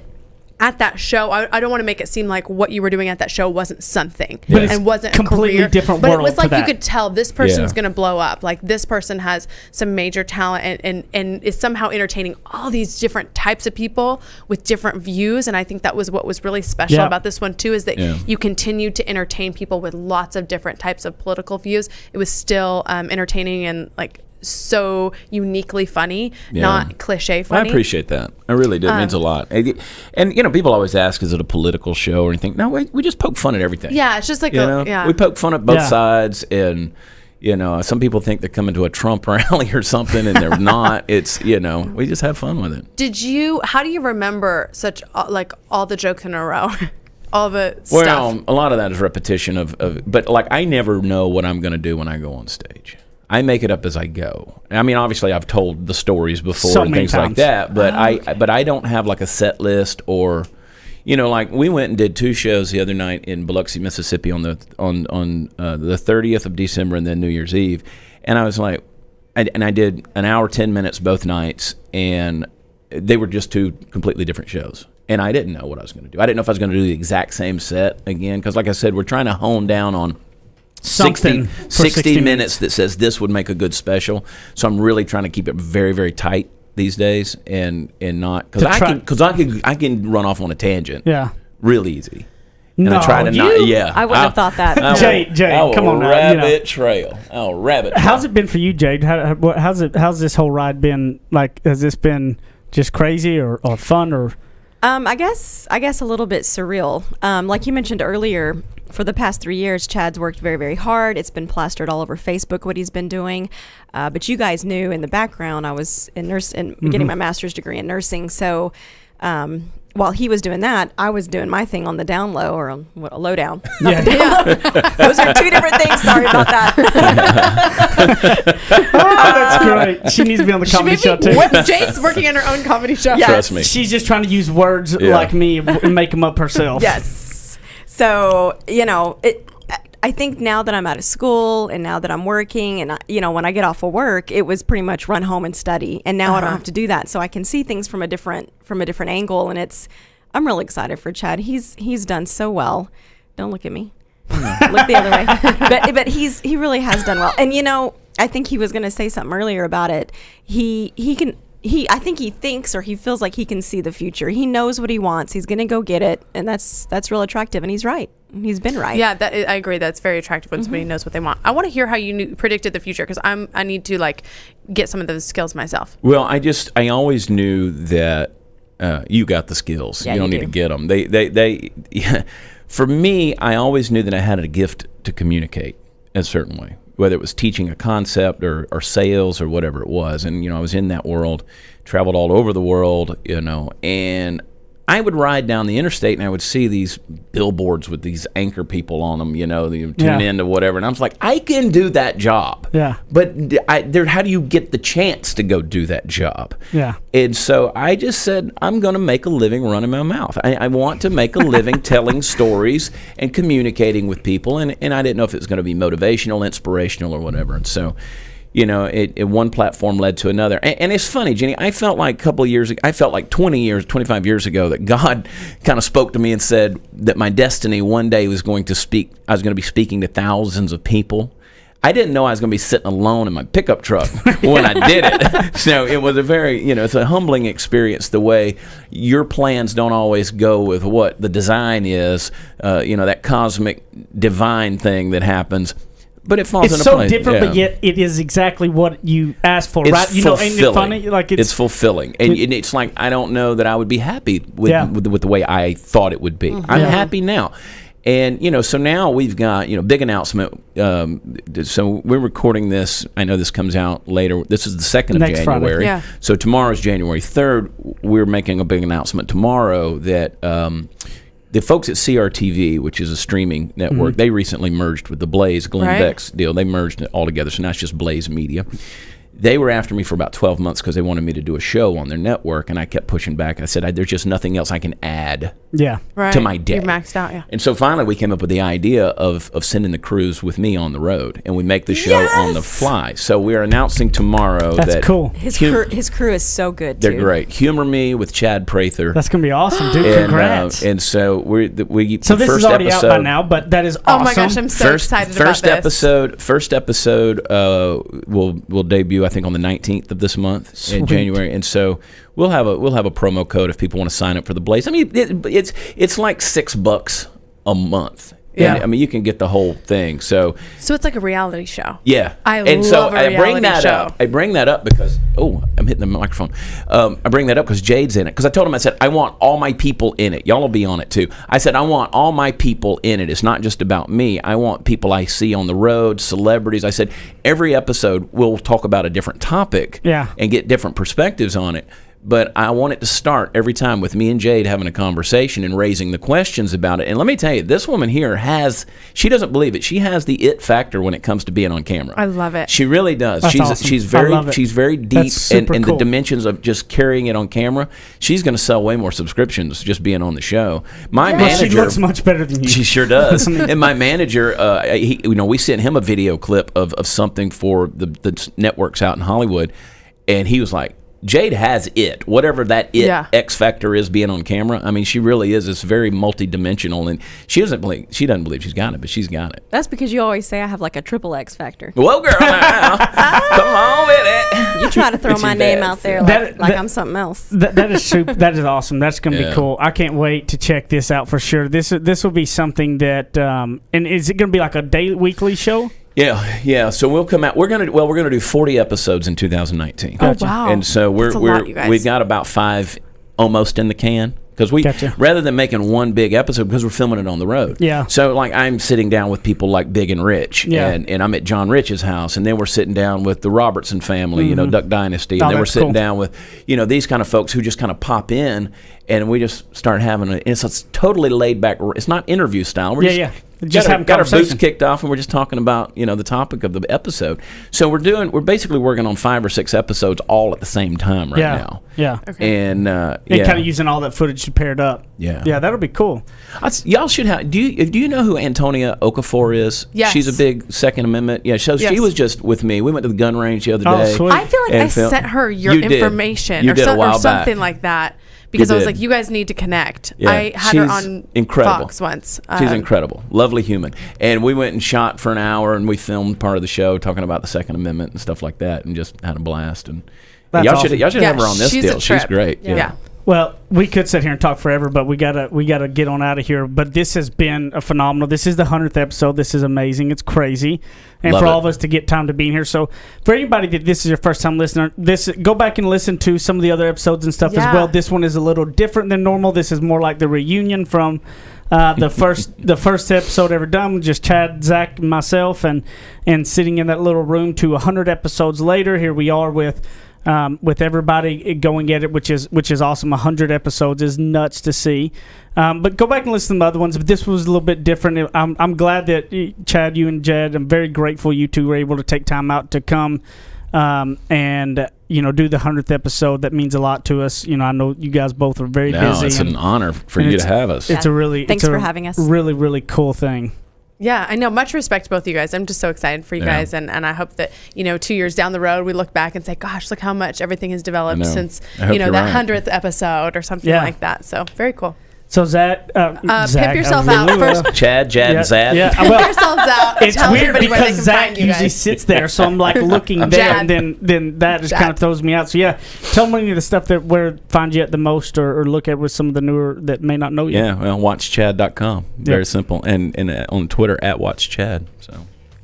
at that show, I don't want to make it seem like what you were doing at that show wasn't something But it's and wasn't completely a career, different but world it was to like you that. could tell this person's Yeah. going to blow up. Like this person has some major talent and is somehow entertaining all these different types of people with different views. And I think that was what was really special Yeah. about this one too, is that you continued to entertain people with lots of different types of political views. It was still entertaining and like so uniquely funny, not cliche funny. I appreciate that. I really do. It means a lot. And people always ask, is it a political show or anything? No, we just poke fun at everything. Yeah, it's just like we poke fun at both Yeah. sides, and some people think they're coming to a Trump rally or something, and they're not. It's we just have fun with it. How do you remember such like all the jokes in a row? All the Well, stuff. a lot of that is repetition but like I never know what I'm going to do when I go on stage. I make it up as I go. I mean, obviously, I've told the stories before So and many things like times. that, but I don't have like a set list or, like we went and did 2 shows the other night in Biloxi, Mississippi on the 30th of December and then New Year's Eve, and I was like, I did an hour 10 minutes both nights, and they were just 2 completely different shows. And I didn't know what I was going to do. I didn't know if I was going to do the exact same set again because, like I said, we're trying to hone down on 60 minutes that says this would make a good special. So I'm really trying to keep it very, very tight these days and not because I can run off on a tangent. Yeah. Real easy. And No, I try to not. Yeah. I wouldn't have thought that. Jade, come on now, rabbit trail. Oh, rabbit trail. How's it been for you, Jade? How's this whole ride been? Like, has this been just crazy or fun or? I guess a little bit surreal. Like you mentioned earlier, for the past 3 years, Chad's worked very, very hard. It's been plastered all over Facebook what he's been doing. But you guys knew in the background I was in getting my master's degree in nursing. So while he was doing that, I was doing my thing on the down low or on a low down. Not the down low. Those are 2 different things. Sorry about that. That's great. She needs to be on the comedy show too. Jade's working on her own comedy show. Yes. Trust me. She's just trying to use words like me and make them up herself. Yes. So, I think now that I'm out of school and now that I'm working and, when I get off of work, it was pretty much run home and study. And now I don't have to do that. So I can see things from a different angle. And I'm really excited for Chad. He's done so well. Don't look at me. Look the other way. But he really has done well. And, I think he was going to say something earlier about it. I think he thinks or he feels like he can see the future. He knows what he wants. He's going to go get it. And that's real attractive. And he's right. He's been right. Yeah, I agree. That's very attractive when somebody knows what they want. I want to hear how you predicted the future because I need to get some of those skills myself. Well, I always knew that you got the skills. Yeah, you don't you need do. to get them. They for me, I always knew that I had a gift to communicate in a certain way, whether it was teaching a concept or sales or whatever it was. And, I was in that world, traveled all over the world, and I would ride down the interstate and I would see these billboards with these anchor people on them, they tune in to whatever. And I was like, I can do that job. Yeah. But how do you get the chance to go do that job? Yeah. And so I just said, I'm going to make a living running my mouth. I want to make a living telling stories and communicating with people. And I didn't know if it was going to be motivational, inspirational, or whatever. And so, one platform led to another. And it's funny, Jenny, I felt like 25 years ago that God kind of spoke to me and said that my destiny one day was going to I was going to be speaking to thousands of people. I didn't know I was going to be sitting alone in my pickup truck when I did it. So it was a very, it's a humbling experience the way your plans don't always go with what the design is, that cosmic divine thing that happens. But it falls into place. It's so different, but yet it is exactly what you asked for, right? Fulfilling. Ain't it funny? Like it's fulfilling, and it's like I don't know that I would be happy with the way I thought it would be. Mm-hmm. I'm happy now, and so now we've got big announcement. So we're recording this. I know this comes out later. This is the 2nd of Next January. Friday. Yeah. So tomorrow's January 3rd. We're making a big announcement tomorrow that. The folks at CRTV, which is a streaming network, they recently merged with the Blaze, Glenn Beck's deal. They merged it all together, so now it's just Blaze Media. They were after me for about 12 months because they wanted me to do a show on their network, and I kept pushing back. I said, there's just nothing else I can add to my day. You're maxed out, yeah. And so finally we came up with the idea of sending the crews with me on the road, and we make the show on the fly. So we're announcing tomorrow That's cool. His crew is so good, too. They're great. Humor Me with Chad Prather. That's going to be awesome, dude. Congrats. And so So this is already out by now, but that is awesome. Oh my gosh, I'm so excited about this. First episode will debut, I think, on the 19th of this month in January, and so we'll have a promo code if people want to sign up for the Blaze. I mean, it's like $6 a month. Yeah, and, I mean, you can get the whole thing. So it's like a reality show. Yeah, I love a reality show. I bring that up because I'm hitting the microphone. I bring that up because Jade's in it. Because I told him, I said, I want all my people in it. Y'all will be on it too. I said, I want all my people in it. It's not just about me. I want people I see on the road, celebrities. I said, every episode we'll talk about a different topic and get different perspectives on it. But I want it to start every time with me and Jade having a conversation and raising the questions about it. And let me tell you, this woman here she doesn't believe it. She has the it factor when it comes to being on camera. I love it. She really does. That's awesome. She's very deep in cool. the dimensions of just carrying it on camera. She's going to sell way more subscriptions just being on the show. My manager, she looks much better than you. She sure does. And my manager, we sent him a video clip of something for the networks out in Hollywood, and he was like, Jade has it, whatever that X factor is being on camera. I mean, she really is. It's very multidimensional, and she doesn't believe she's got it, but she's got it. That's because you always say I have like a triple X factor. Well, girl, now, come on with it. You try to throw my name out there like I'm something else. That is super. That is awesome. That's going to be cool. I can't wait to check this out for sure. This will be something that. And is it going to be like a weekly show? Yeah. So we'll come out. We're gonna do 40 episodes in 2019. Gotcha. Oh wow! And so we've got about 5 almost in the can. Because rather than making one big episode, because we're filming it on the road. Yeah. So like I'm sitting down with people like Big and Rich, and I'm at John Rich's house, and then we're sitting down with the Robertson family, Duck Dynasty, and then we're sitting down with these kind of folks who just kind of pop in, and we just start having it's a totally laid back. It's not interview style. We're just got our boots kicked off, and we're just talking about the topic of the episode. So we're basically working on 5 or 6 episodes all at the same time now. Yeah. Okay. And kind of using all that footage to pair it up. Yeah. Yeah, that'll be cool. Y'all should have. Do you know who Antonia Okafor is? Yes. She's a big Second Amendment. Yeah. So she was just with me. We went to the gun range the other day. Sweet. I feel like I sent her your information or something like that. Because I was like, you guys need to connect. Yeah, I had her on incredible. Fox once. She's incredible. Lovely human. And we went and shot for an hour, and we filmed part of the show talking about the Second Amendment and stuff like that, and just had a blast. And y'all should have her on this deal. She's great. Yeah. Well, we could sit here and talk forever, but we gotta get on out of here. But this has been a phenomenal. This is the 100th episode. This is amazing. It's crazy, and for all of us to get time to be in here. So, for anybody that this is your first time listener, go back and listen to some of the other episodes and stuff as well. This one is a little different than normal. This is more like the reunion from the first episode ever done with just Chad, Zach, and myself, and sitting in that little room to 100 episodes later. Here we are with everybody going at it, which is awesome. 100 episodes is nuts to see. But go back and listen to the other ones. But this was a little bit different. I'm glad that Chad, you and Jed, I'm very grateful you two were able to take time out to come and do the 100th episode. That means a lot to us. I know you guys both are very busy. It's an honor for you to have us. It's a really Thanks for having us. Really, really cool thing. Yeah, I know. Much respect to both of you guys. I'm just so excited for you guys, and I hope that 2 years down the road we look back and say, "Gosh, look how much everything has developed since that 100th episode or something like that." So very cool. So Zach, pimp yourself out first. Chad, Jad, and Zad. Yeah, Pimp yourselves out. It's Tell weird everybody where they because can Zach find you usually guys. sits there, so I'm like looking there, and then that just kind of throws me out. So yeah, tell me any of the stuff that where find you at the most, or look at with some of the newer that may not know you. Yeah, well, watchchad.com. Very simple, and on Twitter at watchchad. So,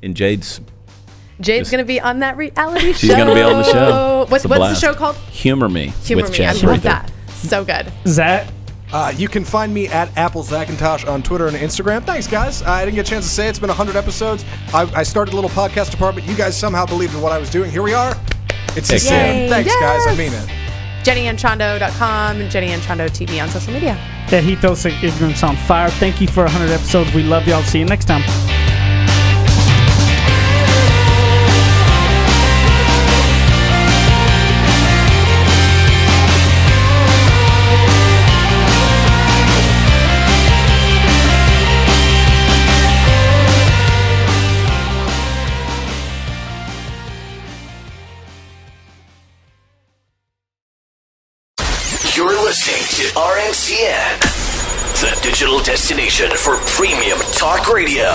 in Jade's going to be on that reality show. She's going to be on the show. What's the show called? Humor Me. Humor with Me. Chad I love Prather. that. So good. Zach. You can find me at Apple Zackintosh on Twitter and Instagram. Thanks, guys. I didn't get a chance to say it's been 100 episodes. I started a little podcast department. You guys somehow believed in what I was doing. Here we are. It's a sin. Thanks, guys. I mean it. JennyAndChando.com and Jenny and Chando TV on social media. That he throws ignorance on fire. Thank you for 100 episodes. We love y'all. See you next time. You're listening to RNCN, the digital destination for premium talk radio.